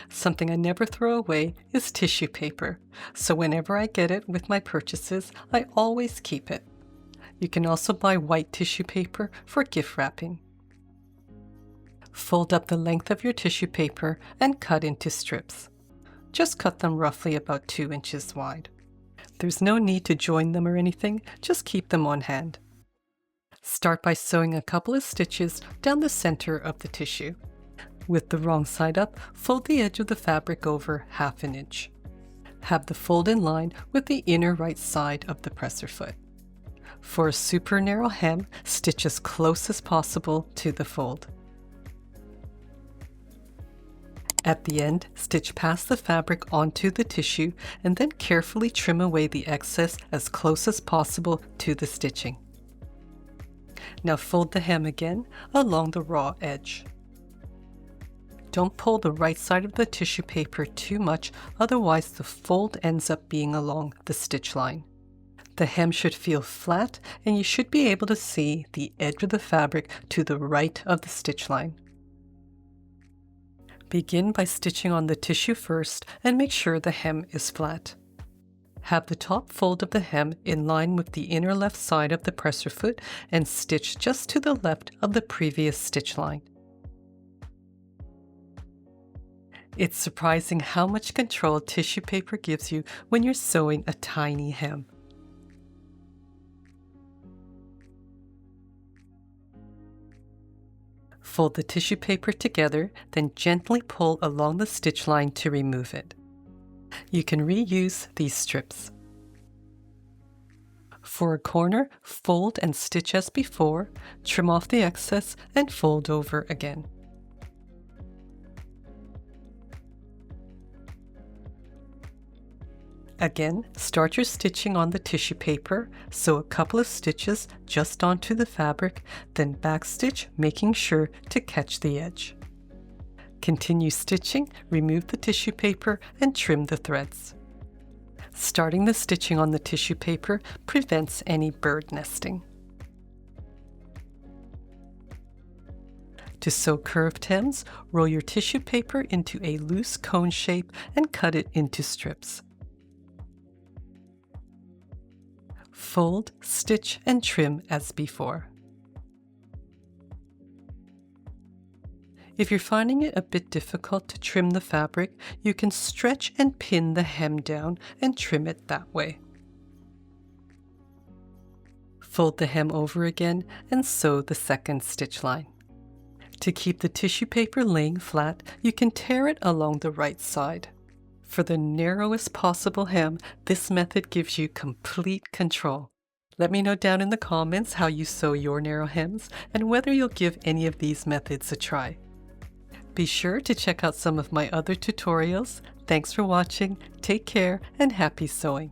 Something I never throw away is tissue paper, so whenever I get it with my purchases, I always keep it. You can also buy white tissue paper for gift wrapping. Fold up the length of your tissue paper and cut into strips. Just cut them roughly about 2 inches wide. There's no need to join them or anything, just keep them on hand. Start by sewing a couple of stitches down the center of the tissue. With the wrong side up, fold the edge of the fabric over 1/2 inch. Have the fold in line with the inner right side of the presser foot. For a super narrow hem, stitch as close as possible to the fold. At the end, stitch past the fabric onto the tissue and then carefully trim away the excess as close as possible to the stitching. Now fold the hem again along the raw edge. Don't pull the right side of the tissue paper too much, otherwise the fold ends up being along the stitch line. The hem should feel flat and you should be able to see the edge of the fabric to the right of the stitch line. Begin by stitching on the tissue first and make sure the hem is flat. Have the top fold of the hem in line with the inner left side of the presser foot and stitch just to the left of the previous stitch line. It's surprising how much control tissue paper gives you when you're sewing a tiny hem. Fold the tissue paper together, then gently pull along the stitch line to remove it. You can reuse these strips. For a corner, fold and stitch as before, trim off the excess and fold over again. Again, start your stitching on the tissue paper, sew a couple of stitches just onto the fabric, then backstitch, making sure to catch the edge. Continue stitching, remove the tissue paper, and trim the threads. Starting the stitching on the tissue paper prevents any bird nesting. To sew curved hems, roll your tissue paper into a loose cone shape and cut it into strips. Fold, stitch, and trim as before. If you're finding it a bit difficult to trim the fabric, you can stretch and pin the hem down and trim it that way. Fold the hem over again and sew the second stitch line. To keep the tissue paper laying flat, you can tear it along the right side. For the narrowest possible hem, this method gives you complete control. Let me know down in the comments how you sew your narrow hems and whether you'll give any of these methods a try. Be sure to check out some of my other tutorials. Thanks for watching, take care, and happy sewing!